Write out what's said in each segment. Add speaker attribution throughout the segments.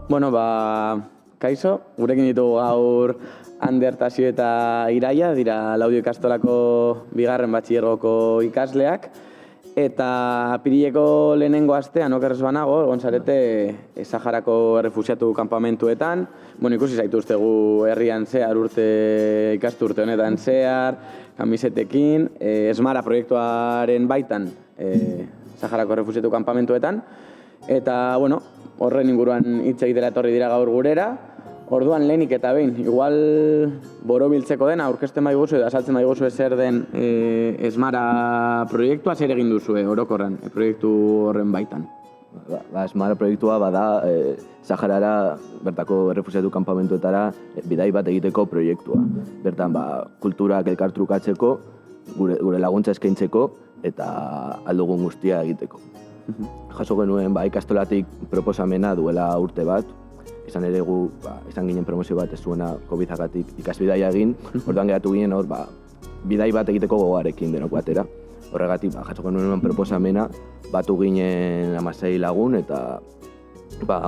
Speaker 1: Bueno, kaixo, gurekin ditugu gaur Ander, Tasio eta Iraia, dira Laudio ikastolako bigarren batxilergoko ikasleak. Eta apirileko lehenengo astean, okerrez banago, egon zarete Saharako errefuxiatu kanpamentuetan. Bueno, ikusi zaituztegu herrian zehar ikasturte honetan zehar, kamisetekin, Esmara proiektuaren baitan Saharako errefuxiatu kanpamentuetan. Eta, bueno, horren inguruan hitz egitera etorri dira gaur gurera. Orduan lehenik eta behin, igual borobiltzeko dena, aurkezten baiguzu edo azaltzen baiguzu zer den Esmara proiektua, zer egin duzue orokorran proiektu horren baitan?
Speaker 2: Esmara proiektua bada Saharara bertako errefuxiatu kanpamentuetara bidai bat egiteko proiektua. Bertan kulturak elkartrukatzeko, gure laguntza eskaintzeko eta aldugun guztia egiteko. Jaso genuen ikastolatik proposamena duela urte bat, izan ere gu izan ginen promozio bat ez zuena COVID-agatik ikasbidaia egin, orduan geratu ginen hor bidai bat egiteko gogoarekin denok batera. Horregatik jaso genuen proposamena, batu ginen 16 lagun eta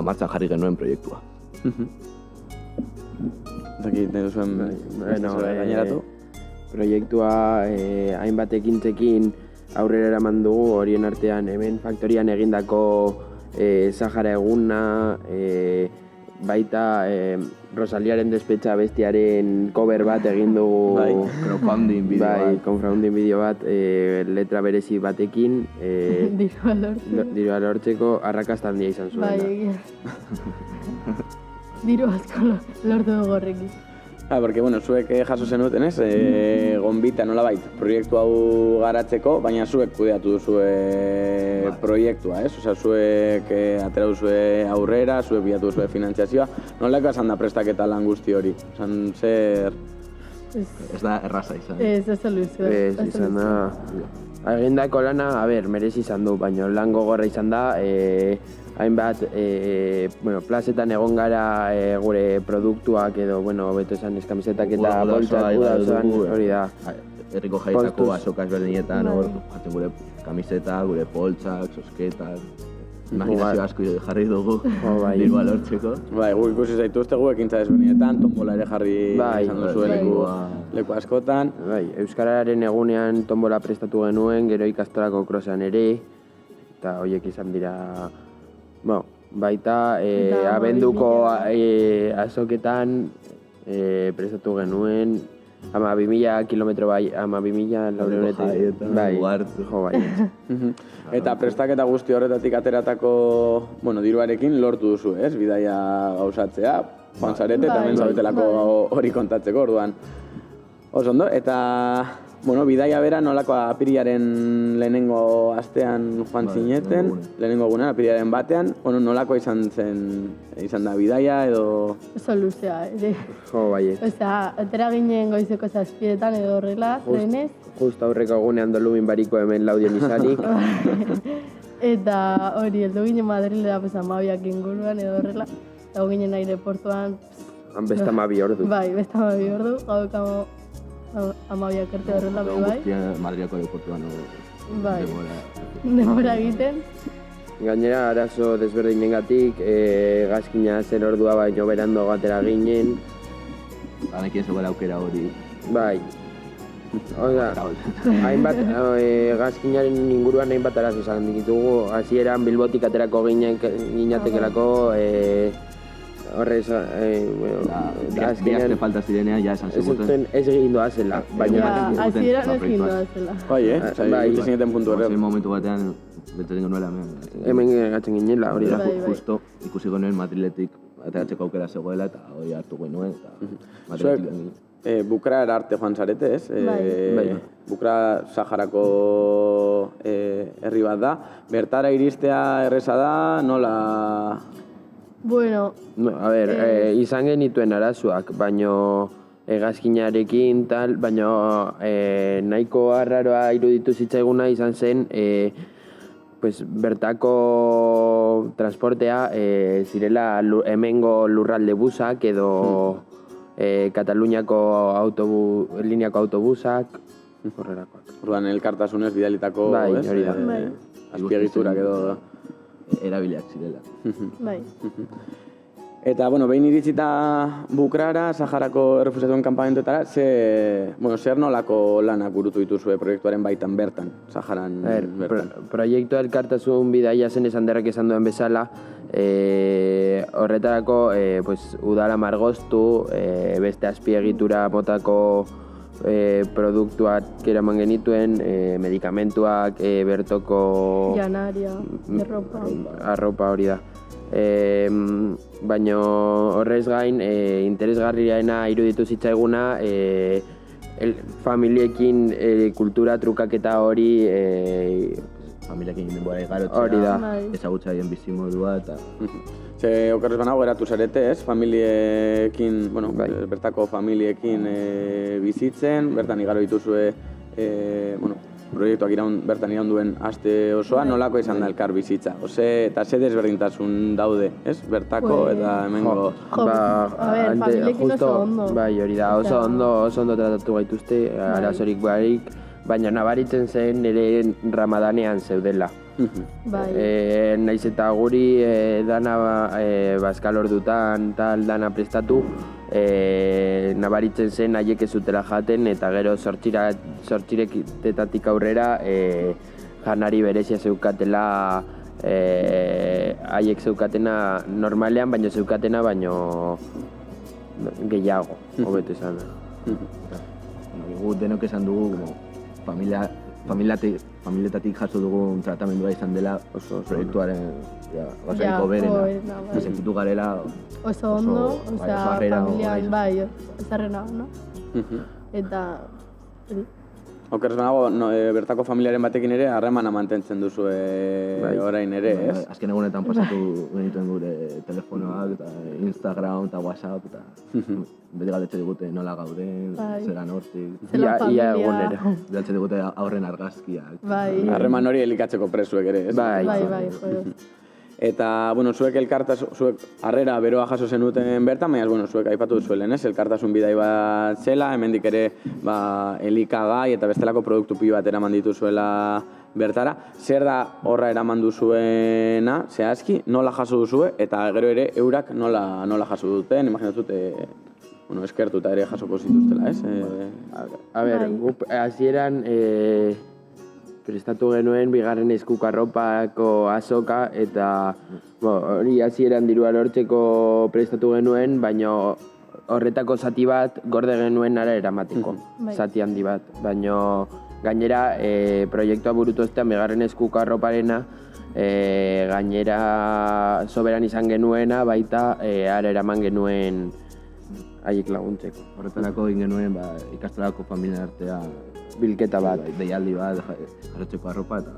Speaker 2: martxan jarri genuen proiektua.
Speaker 1: Zaki, nahi duzuen gaineratu?
Speaker 3: Proiektua hainbat ekintzekin aurrera eraman dugu, horien artean hemen faktorian egindako Sahara eguna, baita Rosaliaren despetxa bestiaren cover bat egin dugu, crowdfunding bideo bat, letra berezi batekin, dirua lortzeko arrakasta handia izan zuen.
Speaker 4: Diru asko lortu dugu horrekin.
Speaker 1: Porque, bueno, zuek jaso zenuten, ez? Gonbita nolabait proiektu hau garatzeko, baina zuek kudeatu duzue proiektua, ez? Osea, zuek atera duzue aurrera, zuek bilatu duzue finantziazioa. Nolako esan da prestaketa lan guzti hori? Esan zer...
Speaker 2: Ez da erraza izan.
Speaker 4: Ez soluzioa.
Speaker 3: Ez izan da... Egindako lana, merezi izan du, baina lan gogorra izan da, hainbat, plazetan egon gara gure produktuak edo, beto esan eskamisetak eta boltsak udazoan, hori da.
Speaker 2: Herriko jaietako azokaz berdinetan, hor jaten gure kamiseta, gure poltsak, sosketak, imaginazio asko jarri dugu, dirua lortzeko.
Speaker 1: Gu ikusi zaituztegu ekintza desberdinetan, tombola ere jarri izan duzu leku askotan.
Speaker 3: Euskararen egunean tombola prestatu genuen, gero ikastolako krosean ere, eta horiek izan dira... Baita abenduko azoketan prestatu genuen 12.000 kilometro 12.000 laureonetan.
Speaker 1: Eta prestaketa guzti horretatik ateratako diruarekin lortu duzu, ez? Bidaia gauzatzea, joan zarete eta hemen zaudetelako hori kontatzeko orduan. Oso ondo, eta bidaia bera nolako apirilaren lehenengo astean joan zineten, lehenengo egunean apirilaren batean, nolako izan da bidaia edo...
Speaker 4: Oso luzea, ere.
Speaker 3: Baiet.
Speaker 4: Osea, atera ginen goizeko 7etan edo horrela, lehenez.
Speaker 3: Just aurreko egunean dolumin bariko hemen Laudion izanik.
Speaker 4: Eta hori, heldu ginen Madrilera 12 inguruan edo horrela. Eta ginen aireportuan...
Speaker 3: Besta 12 ordu.
Speaker 4: Bai, besta 12 ordu, gaukamo 12 arte horrela behi bai.
Speaker 2: Guztia Madrilako aeroportuan
Speaker 4: denbora egiten.
Speaker 3: Gainera, arazo desberdinengatik, gazkina zen ordua baino berando gatera ginen.
Speaker 2: Banekin zegoela aukera hori.
Speaker 3: Bai. Hainbat, gazkinaren inguruan hainbat arazo izan ditugu. Hasieran Bilbotik aterako ginatekelako, horrez,
Speaker 2: azkenean falta zirenean, ja esan ziguten.
Speaker 3: Ez egin doazela, baina...
Speaker 4: Hasieran ez egin doazela.
Speaker 1: Bai, zineten puntu horre.
Speaker 2: Zen momentu batean, betzen nuela hemen.
Speaker 3: Hemen gatzen ginela, hori da.
Speaker 2: Justo ikusi genuen Madriletik ateratzeko aukera zegoela eta hori hartu genuen.
Speaker 1: Zuek, Bukra arte joan zarete, ez? Bukra Saharako herri bat da. Bertara iristea erreza da, nola...
Speaker 4: Bueno...
Speaker 3: izan genituen arazoak, baino hegazkinarekin tal, baino nahiko arraroa iruditu zitzaiguna izan zen bertako transportea zirela hemengo lurralde busak edo Kataluniako lineako autobusak horrelakoak.
Speaker 1: Orduan elkartasunez bidalitako,
Speaker 3: ez? Hori da.
Speaker 1: Azpiegiturak edo...
Speaker 2: erabiliak zirela.
Speaker 4: Bai.
Speaker 1: Eta, behin iritsita Bukrara, Saharako errefusiatuen kanpamentuetara, zer nolako lanak burutu dituzue proiektuaren baitan bertan, Saharan bertan?
Speaker 3: Proiektua elkartasun bidaia zen esan derrek esan duen bezala, horretarako udara margoztu, beste azpiegitura motako produktuak eraman genituen, medikamentuak, bertoko...
Speaker 4: Janaria, erropa.
Speaker 3: Arropa hori da. Baina horrez gain, interesgarriena iruditu zitzaiguna, familiekin kultura trukaketa hori
Speaker 2: familiakin denbora igarotzea,
Speaker 3: hori da.
Speaker 2: ezagutza haien bizimodua eta...
Speaker 1: Ze okerrez banago geratu zarete, ez? Familiekin, bertako familiekin bizitzen, bertan igaro dituzue, proiektuak bertan iraun duen aste osoa, nolako izan da elkar bizitza? Eta ze desberdintasun daude, ez? Bertako eta hemengo...
Speaker 4: Familiekin oso ondo.
Speaker 3: Bai, hori da, oso ondo tratatu gaituzte, arazorik barik, baina nabaritzen zen ere Ramadanean zeudela. Naiz eta guri dana bazkal ordutan tal dana prestatu, nabaritzen zen haiek ez zutela jaten eta gero zortzireketatik aurrera janari berezia zeukatela haiek zeukatena normalean, baino zeukatena baino gehiago, hobeto izan da.
Speaker 2: Gu denok esan dugu, familietatik jaso dugun tratamendua izan dela oso proiektuaren gauzarik oberena. Sentitu garela
Speaker 4: oso ondo, familian bai, ezarrena, no? Eta...
Speaker 1: Okerrez banago, bertako familiaren batekin ere harremana mantentzen duzu orain ere, ez?
Speaker 2: Azken egunetan pasatu genituen gure telefonoak, eta Instagram eta WhatsApp, eta beti galdetzen digute nola gauden, zelan hortik.
Speaker 3: Ia egunera.
Speaker 2: Galdetzen digute aurren argazkiak.
Speaker 1: Harreman hori elikatzeko presuek ere, ez?
Speaker 4: Bai, joder.
Speaker 1: Eta, zuek zuek harrera beroa jaso zenuten bertan, baina, zuek aipatu duzuelen, ez? Elkartasun bidai bat zela, hemendik ere, elikagai eta bestelako produktu pilo bat eraman dituzuela bertara. Zer da horra eraman duzuena, zehazki, nola jaso duzue, eta gero ere, eurak nola jaso duten, imaginatut, eskertuta ere jasoko zituztela, ez?
Speaker 3: A ber, hasieran prestatu genuen bigarren eskukarropako azoka eta hori hasieran dirua lortzeko prestatu genuen, baina horretako zati bat gorde genuen ara eramateko, zati handi bat. Baina gainera proiektua burutu ostean bigarren eskukarroparena gainera soberan izan genuena, baita ara eraman genuen haiek laguntzeko.
Speaker 2: Horretarako egin genuen ikastolako familia artea
Speaker 3: bilketa bat.
Speaker 2: Deialdi bat, jasotzeko arropa eta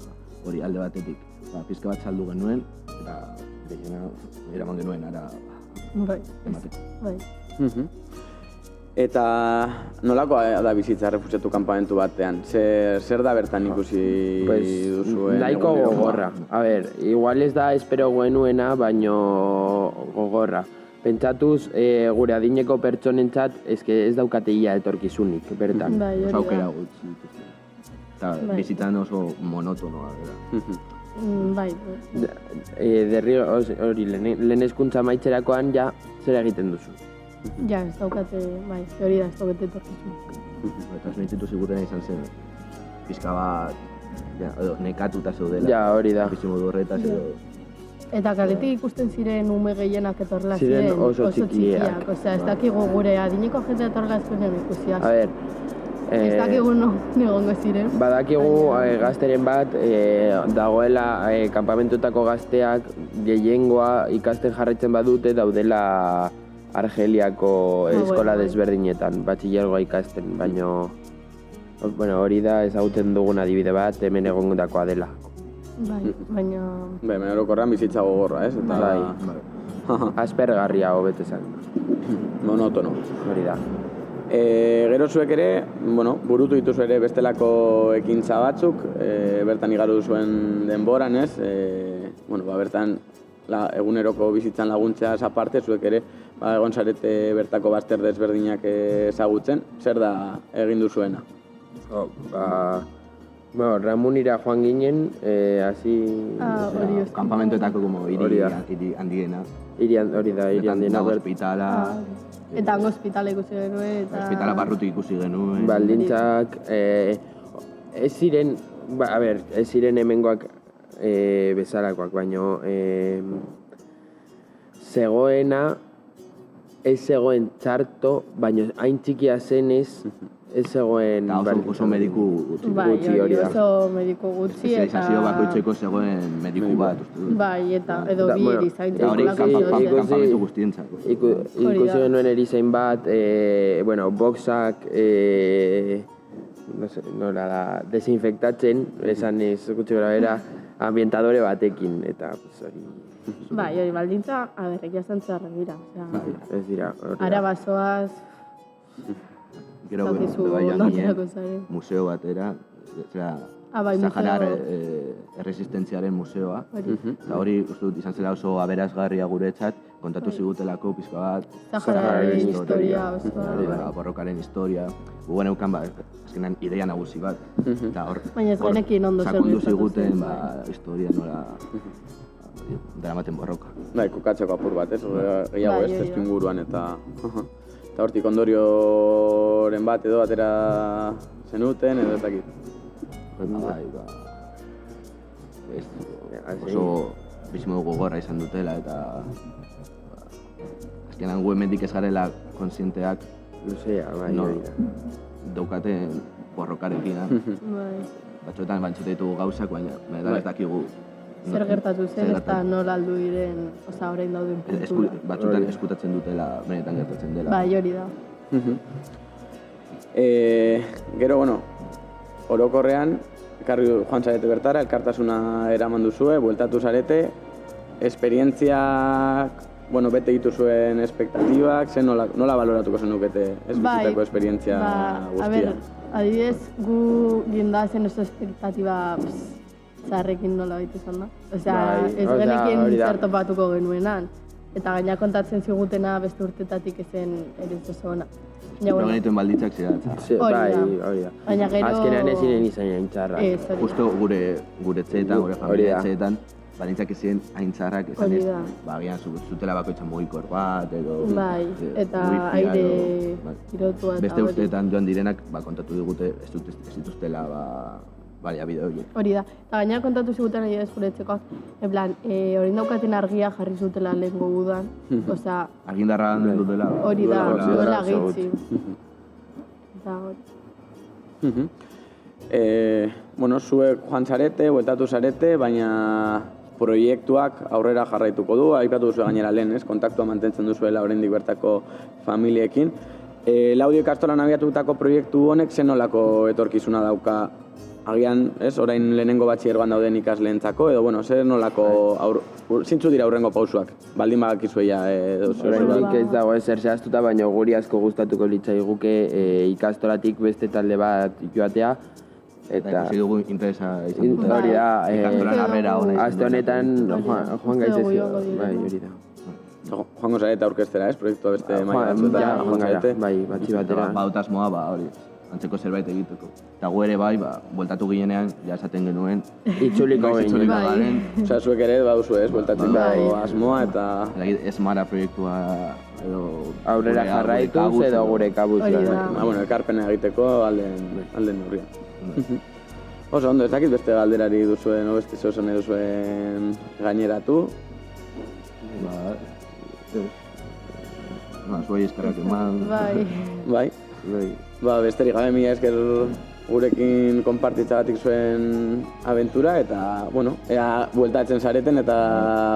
Speaker 2: hori alde batetik. Pizka bat saldu genuen eta gehiena eraman genuen ara emateko.
Speaker 1: Eta nolako da bizitza errefusiatu kanpamentu batean? Zer da bertan ikusi duzuen?
Speaker 3: Nahiko gogorra. A ber, igual ez da espero genuena, baino gogorra. Pentsatuz, gure adineko pertsonentzat ez daukate ia etorkizunik, bertan.
Speaker 2: Oso aukera gutxi. Eta bizitan oso monotonoa, bera.
Speaker 4: Bai.
Speaker 3: Hori, lehen hezkuntza maitzerakoan ja zer egiten duzu.
Speaker 4: Ja, ez daukate, bai, hori da, ez daukate etorkizunik.
Speaker 2: Eta sentitu zigutena izan zen, pizka bat, nekatuta zeudela.
Speaker 3: Ja, hori da.
Speaker 2: Bizimodu horretaz edo...
Speaker 4: Eta kaletik ikusten ziren ume gehienak etorrela
Speaker 3: ziren oso txikiak.
Speaker 4: Osea, ez dakigu gure adineko jende etorrela zuenean ikusiak.
Speaker 3: A ber,
Speaker 4: ez dakigu negongo ziren.
Speaker 3: Badakigu gazteren bat dagoela kanpamentutako gazteak gehiengoa ikasten jarraitzen badute daudela Argeliako eskola desberdinetan, batxilergoa ikasten, baina hori da ezagutzen dugun adibide bat hemen egondakoa dela.
Speaker 4: Bai, baina...
Speaker 1: Baina orokorrean bizitza gogorra, ez?
Speaker 3: Bai, aspergarria hobeto esan.
Speaker 1: Monotono.
Speaker 3: Hori da.
Speaker 1: Gero zuek ere, burutu dituzu ere bestelako ekintza batzuk, bertan igaro duzuen denboran, ez? Bertan eguneroko bizitzan laguntzeaz aparte, zuek ere egon zarete bertako bazter desberdinak ezagutzen. Zer da egin duzuena?
Speaker 3: Bueno, Ramunira joan ginen, hasi...
Speaker 4: Hori ez.
Speaker 2: Kampamentuetako como
Speaker 3: Hori da.
Speaker 2: hiri handiena.
Speaker 3: Hori da, hiri handiena.
Speaker 2: Dago ospitala,
Speaker 4: Eta hango ospitala ikusi genuen, eta...
Speaker 2: ospitala barrutik ikusi genuen.
Speaker 3: Baldintzak, ez ziren, ez ziren hemengoak bezalakoak, baino zegoena, ez zegoen txarto, baino hain txikia zenez, ez zegoen...
Speaker 2: Eta oso mediku gutxi.
Speaker 4: Bai,
Speaker 3: gutxi hori da.
Speaker 4: oso mediku gutxi, eta...
Speaker 2: Espezializazio bakoitzeko zegoen mediku bat, uste dut.
Speaker 4: Bai, edo bi
Speaker 3: bueno,
Speaker 4: erizain.
Speaker 2: Eta hori kampamentu guztientzako.
Speaker 3: Ikusi genuen erizain bat, boxak, no sé, nola da, desinfektatzen, esan ez gutxi gara bera, ambientadore batekin, eta hori...
Speaker 4: Bai, hori baldintza, egia zantzarrak dira.
Speaker 3: Ez dira, hori
Speaker 4: Ara
Speaker 3: da.
Speaker 4: bazoaz,
Speaker 2: Gero,
Speaker 4: dakizu
Speaker 2: joan
Speaker 4: ondaterako
Speaker 2: ginen,
Speaker 4: zaren.
Speaker 2: museo batera,
Speaker 4: Bai,
Speaker 2: Saharar
Speaker 4: museo.
Speaker 2: erresistentziaren museoa.
Speaker 4: Hori.
Speaker 2: Eta hori, uste dut, izan zela oso aberazgarria guretzat, kontatu zigutelako pizka bat,
Speaker 4: Sahararen historia osoa.
Speaker 2: borrokaren historia. Gugan eukan, azkenan ideia nagusi bat. Eta hor,
Speaker 4: Baina ez genekin ondo zer
Speaker 2: sakondu
Speaker 4: gertatu
Speaker 2: ziguten,
Speaker 4: zen,
Speaker 2: historia nola daramaten borroka.
Speaker 1: Bai, kokatzeko apur bat, ez? Gehiago
Speaker 4: Bai,
Speaker 1: ez,
Speaker 4: hori da.
Speaker 1: testu inguruan eta... Eta hortik ondorioren bat edo atera zenuten edo ez dakit.
Speaker 2: Bai, oso bizimo gogorra izan dutela eta azkenan gu hemendik ez garela konsienteak
Speaker 3: Luzea, bai,
Speaker 2: no,
Speaker 3: hori da.
Speaker 2: daukaten borrokarekin.
Speaker 4: Bai.
Speaker 2: Batzuetan bantzute ditugu gauzak, baina benetan ez dakigu
Speaker 4: Zer gertatu zen,
Speaker 2: zer
Speaker 4: ez da nola aldu diren, orain dauden puntura.
Speaker 2: batzuetan eskutatzen dutela benetan gertatzen dela.
Speaker 4: Bai, hori da.
Speaker 1: Gero, bueno, orokorrean, ekarri joan zarete bertara, elkartasuna eraman duzue, bueltatu zarete, esperientziak, bueno, bete dituzuen espektatibak, nola baloratuko zenukete ez bizitzako esperientzia guztia?
Speaker 4: A ber, adibidez, gu gindazen oso espektatiba zaharrekin nola baita izan da. Osea,
Speaker 3: Bai,
Speaker 4: ez
Speaker 3: hori da,
Speaker 4: genekin
Speaker 3: hori da.
Speaker 4: zer topatuko genuenan. Eta gaina kontatzen zigutena beste urtetatik ezen ere oso ona. Baina,
Speaker 2: Pero genituen balditzak zidatza.
Speaker 4: Hori
Speaker 3: Bai,
Speaker 4: da.
Speaker 3: hori da.
Speaker 4: Baina gero...
Speaker 3: Azkenean ez ziren izan hain txarra.
Speaker 4: Ez, hori da.
Speaker 2: Justo gure etxeetan, gure
Speaker 3: Hori
Speaker 2: familia
Speaker 3: da.
Speaker 2: etxeetan, baldintzak ezien hain txarrak, esan
Speaker 4: Hori
Speaker 2: ez,
Speaker 4: da.
Speaker 2: agian zutela bakoitzan mugikor bat, edo...
Speaker 4: Bai, eta
Speaker 2: wifia,
Speaker 4: aire
Speaker 2: edo, bai.
Speaker 4: girotua eta
Speaker 2: Beste
Speaker 4: hori.
Speaker 2: urteetan joan direnak, kontatu digute ez dituztela, baliabide horiek.
Speaker 4: Hori da. Eta gaina kontatu ziguten nahi ez guretzekoak. En plan, hori daukaten argia jarri zutela lehengo udan. Osea,
Speaker 2: Argindarra dutela.
Speaker 4: hori da, duela
Speaker 3: oso
Speaker 4: gehitzi. Eta hori.
Speaker 1: Bueno, zuek joan zarete, bueltatu zarete, baina proiektuak aurrera jarraituko du, aipatu duzu gainera lehen, ez? Kontaktua mantentzen duzuela oraindik bertako familiekin. Laudio ikastolan abiatutako proiektu honek zen nolako etorkizuna dauka agian, ez? Orain lehenengo batxillergoan dauden ikasleentzako, edo, bueno, zer nolako zintzu dira aurrengo pausuak? Baldin badakizue ja,
Speaker 3: Oraindik ez dago ezer zehaztuta, baina guri asko gustatuko litzaiguke ikastolatik beste talde bat joatea.
Speaker 2: Eta ikusi dugu interesa izan
Speaker 3: Hori
Speaker 2: dutela.
Speaker 3: da,
Speaker 2: Ikastolan harrera ona izan
Speaker 3: aste honetan joan gaitez.
Speaker 4: Uste dugu joango
Speaker 3: Bai,
Speaker 4: direla.
Speaker 3: hori da.
Speaker 1: Joango zarete aurkeztera, ez? Proiektua beste maila
Speaker 3: Ja,
Speaker 1: batzuetan
Speaker 3: joan gara, bai, batzi batera.
Speaker 2: Bautasmoa, hori, antzeko zerbait egiteko. Eta gu ere bai, bueltatu ginenean, ja esaten genuen,
Speaker 3: Itzuliko
Speaker 2: noiz
Speaker 3: behin.
Speaker 2: itzuliko
Speaker 4: Bai.
Speaker 2: garen,
Speaker 1: Osea, zuek ere baduzu, ez? Bueltatzeko
Speaker 4: Bai.
Speaker 1: asmoa eta...
Speaker 2: ez mara proiektua edo...
Speaker 3: Aurrera
Speaker 2: gure
Speaker 3: jarraituz
Speaker 2: kabuz
Speaker 3: edo gure kabuz.
Speaker 4: Hori da.
Speaker 1: Bueno, ekarpena egiteko alden neurrian. Oso ondo, ez dakit beste galderari duzuen, o beste zozen duzuen gaineratu.
Speaker 2: Zuei eskerrak eman.
Speaker 4: Bai.
Speaker 1: Bai. Besterik gabe mila esker gurekin konpartitzagatik zuen abentura eta, bueno, ea bueltatzen zareten eta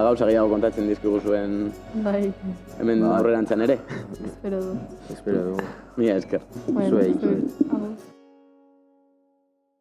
Speaker 1: gauza gehiago kontatzen dizkigu zuen
Speaker 4: Bai.
Speaker 1: hemen aurrerantzan ere.
Speaker 4: Espero du.
Speaker 3: Espero dugu.
Speaker 1: Mila esker.
Speaker 4: Bueno,
Speaker 3: Zuei.
Speaker 4: zuei. Agur.